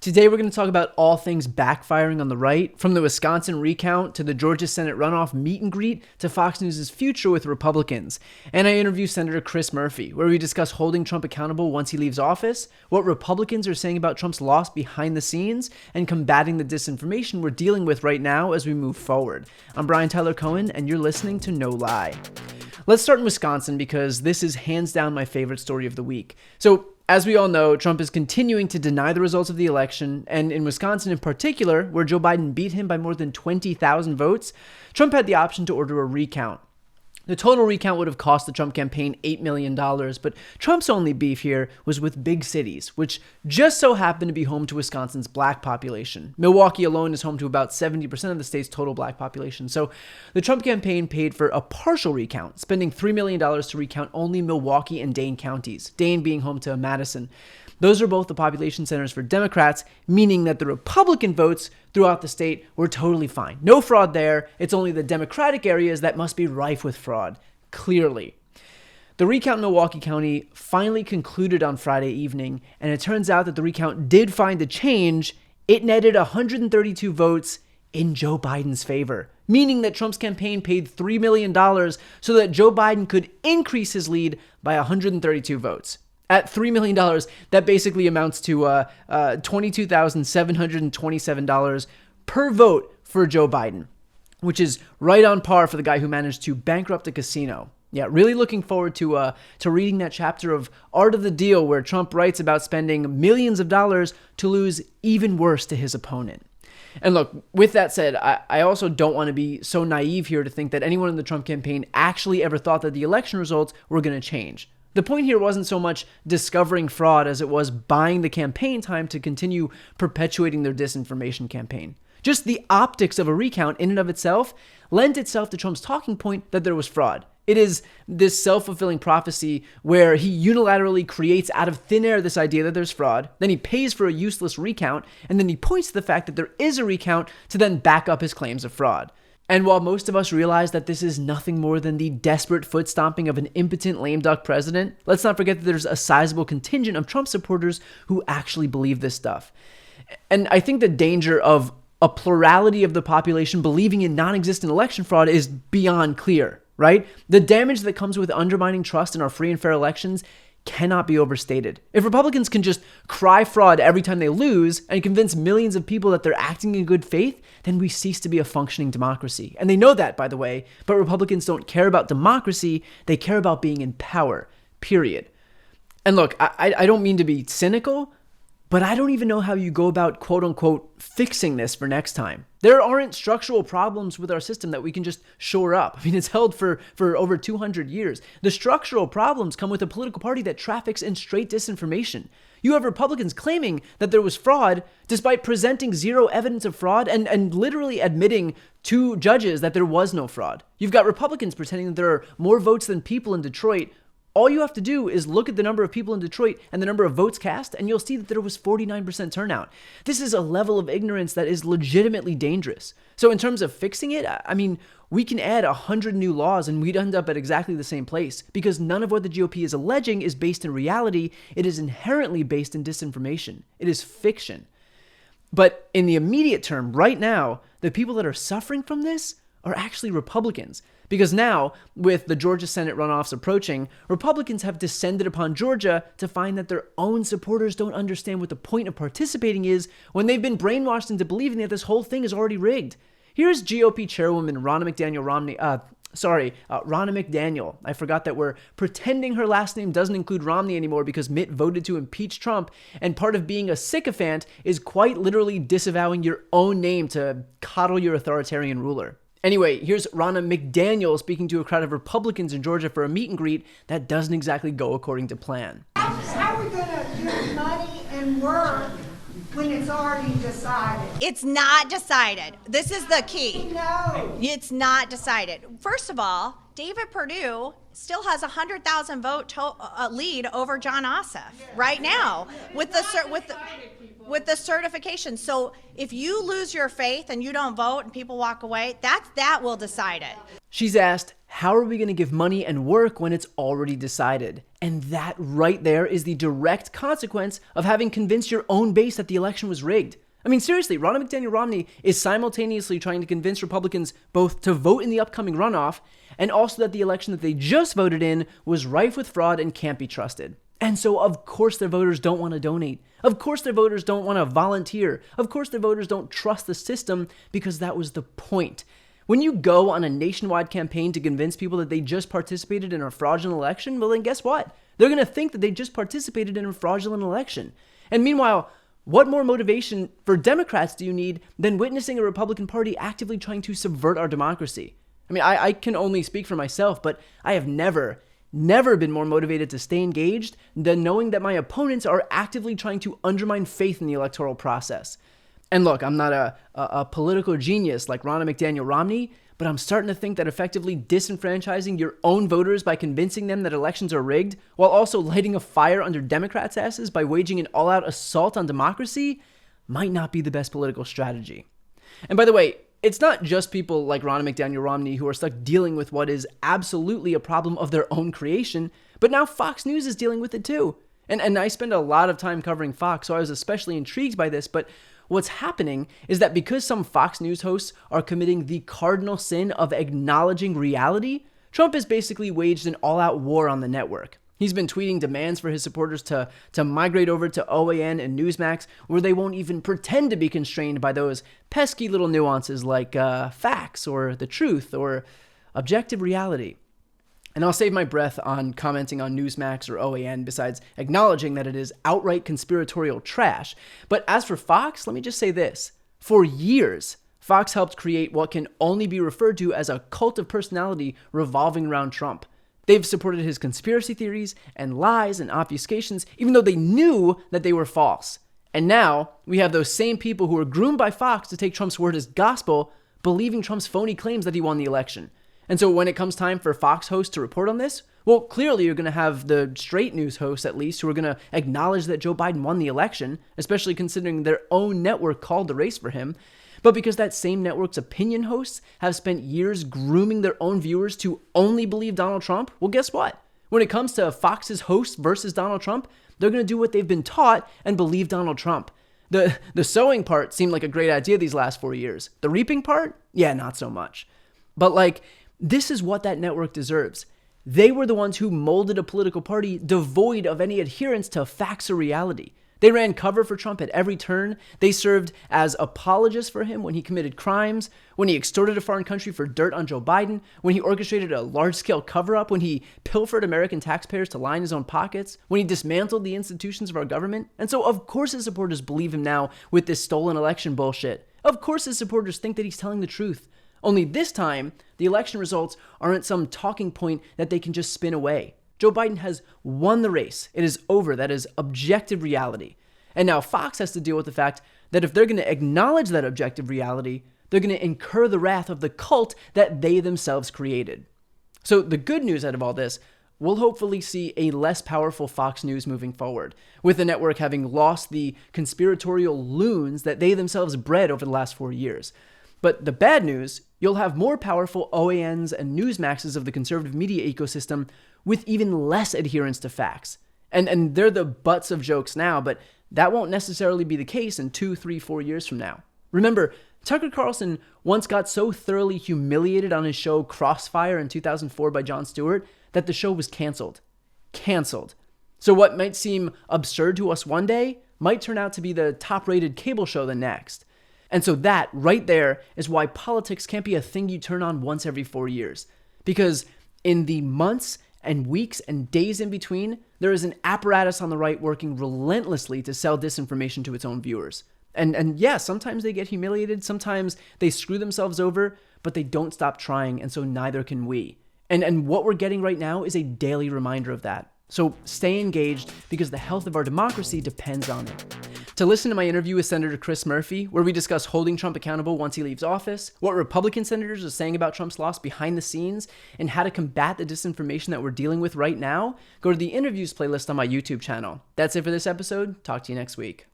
Today we're going to talk about all things backfiring on the right, from the Wisconsin recount to the Georgia Senate runoff meet and greet to Fox News' future with Republicans. And I interview Senator Chris Murphy, where we discuss holding Trump accountable once he leaves office, what Republicans are saying about Trump's loss behind the scenes, and combating the disinformation we're dealing with right now as we move forward. I'm Brian Tyler Cohen, and you're listening to No Lie. Let's start in Wisconsin because this is hands down my favorite story of the week. So, as we all know, Trump is continuing to deny the results of the election, and in Wisconsin in particular, where Joe Biden beat him by more than 20,000 votes, Trump had the option to order a recount. The total recount would have cost the Trump campaign $8 million, but Trump's only beef here was with big cities, which just so happen to be home to Wisconsin's black population. Milwaukee alone is home to about 70% of the state's total black population. So the Trump campaign paid for a partial recount, spending $3 million to recount only Milwaukee and Dane counties, Dane being home to Madison. Those are both the population centers for Democrats, meaning that the Republican votes throughout the state were totally fine. No fraud there. It's only the Democratic areas that must be rife with fraud, clearly. The recount in Milwaukee County finally concluded on Friday evening, and it turns out that the recount did find a change. It netted 132 votes in Joe Biden's favor, meaning that Trump's campaign paid $3 million so that Joe Biden could increase his lead by 132 votes. At $3 million, that basically amounts to $22,727 per vote for Joe Biden, which is right on par for the guy who managed to bankrupt a casino. Yeah, really looking forward to reading that chapter of Art of the Deal where Trump writes about spending millions of dollars to lose even worse to his opponent. And look, with that said, I also don't want to be so naive here to think that anyone in the Trump campaign actually ever thought that the election results were going to change. The point here wasn't so much discovering fraud as it was buying the campaign time to continue perpetuating their disinformation campaign. Just the optics of a recount in and of itself lent itself to Trump's talking point that there was fraud. It is this self-fulfilling prophecy where he unilaterally creates out of thin air this idea that there's fraud, then he pays for a useless recount, and then he points to the fact that there is a recount to then back up his claims of fraud. And while most of us realize that this is nothing more than the desperate foot stomping of an impotent lame duck president, let's not forget that there's a sizable contingent of Trump supporters who actually believe this stuff. And I think the danger of a plurality of the population believing in non-existent election fraud is beyond clear, right? The damage that comes with undermining trust in our free and fair elections cannot be overstated. If Republicans can just cry fraud every time they lose and convince millions of people that they're acting in good faith, then we cease to be a functioning democracy. And they know that, by the way, but Republicans don't care about democracy. They care about being in power, period. And look, I don't mean to be cynical, but I don't even know how you go about, quote unquote, fixing this for next time. There aren't structural problems with our system that we can just shore up. I mean, it's held for over 200 years. The structural problems come with a political party that traffics in straight disinformation. You have Republicans claiming that there was fraud despite presenting zero evidence of fraud and literally admitting to judges that there was no fraud. You've got Republicans pretending that there are more votes than people in Detroit. All you have to do is look at the number of people in Detroit and the number of votes cast, and you'll see that there was 49% turnout. This is a level of ignorance that is legitimately dangerous. So in terms of fixing it, I mean, we can add 100 new laws and we'd end up at exactly the same place because none of what the GOP is alleging is based in reality. It is inherently based in disinformation. It is fiction. But in the immediate term, right now, the people that are suffering from this are actually Republicans. Because now, with the Georgia Senate runoffs approaching, Republicans have descended upon Georgia to find that their own supporters don't understand what the point of participating is when they've been brainwashed into believing that this whole thing is already rigged. Here's GOP chairwoman Ronna McDaniel. I forgot that we're pretending her last name doesn't include Romney anymore because Mitt voted to impeach Trump, and part of being a sycophant is quite literally disavowing your own name to coddle your authoritarian ruler. Anyway, here's Ronna McDaniel speaking to a crowd of Republicans in Georgia for a meet and greet that doesn't exactly go according to plan. How are we going to give money and work when it's already decided? It's not decided. This is the key. No. It's not decided. First of all, David Perdue still has 100,000 vote lead over John Ossoff right now with the certification. So if you lose your faith and you don't vote and people walk away, that will decide it. She's asked, How are we going to give money and work when it's already decided? And that right there is the direct consequence of having convinced your own base that the election was rigged. I mean, seriously, Ronald McDaniel Romney is simultaneously trying to convince Republicans both to vote in the upcoming runoff and also that the election that they just voted in was rife with fraud and can't be trusted. And so, of course, their voters don't want to donate. Of course, their voters don't want to volunteer. Of course, their voters don't trust the system because that was the point. When you go on a nationwide campaign to convince people that they just participated in a fraudulent election, well, then guess what? They're going to think that they just participated in a fraudulent election. And meanwhile, what more motivation for Democrats do you need than witnessing a Republican Party actively trying to subvert our democracy? I mean, I can only speak for myself, but I have never been more motivated to stay engaged than knowing that my opponents are actively trying to undermine faith in the electoral process. And look, I'm not a political genius like Ronald McDaniel Romney, but I'm starting to think that effectively disenfranchising your own voters by convincing them that elections are rigged, while also lighting a fire under Democrats' asses by waging an all-out assault on democracy, might not be the best political strategy. And by the way, it's not just people like Ronald McDaniel Romney who are stuck dealing with what is absolutely a problem of their own creation, but now Fox News is dealing with it too. And I spend a lot of time covering Fox, so I was especially intrigued by this, but what's happening is that because some Fox News hosts are committing the cardinal sin of acknowledging reality, Trump has basically waged an all-out war on the network. He's been tweeting demands for his supporters to migrate over to OAN and Newsmax, where they won't even pretend to be constrained by those pesky little nuances like facts or the truth or objective reality. And I'll save my breath on commenting on Newsmax or OAN besides acknowledging that it is outright conspiratorial trash. But as for Fox, let me just say this. For years, Fox helped create what can only be referred to as a cult of personality revolving around Trump. They've supported his conspiracy theories and lies and obfuscations, even though they knew that they were false. And now we have those same people who were groomed by Fox to take Trump's word as gospel, believing Trump's phony claims that he won the election. And so when it comes time for Fox hosts to report on this, well, clearly you're going to have the straight news hosts, at least, who are going to acknowledge that Joe Biden won the election, especially considering their own network called the race for him. But because that same network's opinion hosts have spent years grooming their own viewers to only believe Donald Trump, well, guess what? When it comes to Fox's hosts versus Donald Trump, they're going to do what they've been taught and believe Donald Trump. The sowing part seemed like a great idea these last 4 years. The reaping part? Yeah, not so much. But this is what that network deserves. They were the ones who molded a political party devoid of any adherence to facts or reality. They ran cover for Trump at every turn. They served as apologists for him when he committed crimes, when he extorted a foreign country for dirt on Joe Biden, when he orchestrated a large-scale cover-up, when he pilfered American taxpayers to line his own pockets, when he dismantled the institutions of our government. And so, of course, his supporters believe him now with this stolen election bullshit. Of course, his supporters think that he's telling the truth. Only this time, the election results aren't some talking point that they can just spin away. Joe Biden has won the race. It is over. That is objective reality. And now Fox has to deal with the fact that if they're going to acknowledge that objective reality, they're going to incur the wrath of the cult that they themselves created. So the good news out of all this, we'll hopefully see a less powerful Fox News moving forward, with the network having lost the conspiratorial loons that they themselves bred over the last 4 years. But the bad news, you'll have more powerful OANs and Newsmaxes of the conservative media ecosystem with even less adherence to facts. And they're the butts of jokes now, but that won't necessarily be the case in 2, 3, 4 years from now. Remember, Tucker Carlson once got so thoroughly humiliated on his show Crossfire in 2004 by Jon Stewart that the show was canceled. Canceled. So what might seem absurd to us one day might turn out to be the top-rated cable show the next. And so that right there is why politics can't be a thing you turn on once every 4 years. Because in the months and weeks and days in between, there is an apparatus on the right working relentlessly to sell disinformation to its own viewers. And yeah, sometimes they get humiliated, sometimes they screw themselves over, but they don't stop trying, and so neither can we. And what we're getting right now is a daily reminder of that. So stay engaged because the health of our democracy depends on it. To listen to my interview with Senator Chris Murphy, where we discuss holding Trump accountable once he leaves office, what Republican senators are saying about Trump's loss behind the scenes, and how to combat the disinformation that we're dealing with right now, go to the interviews playlist on my YouTube channel. That's it for this episode. Talk to you next week.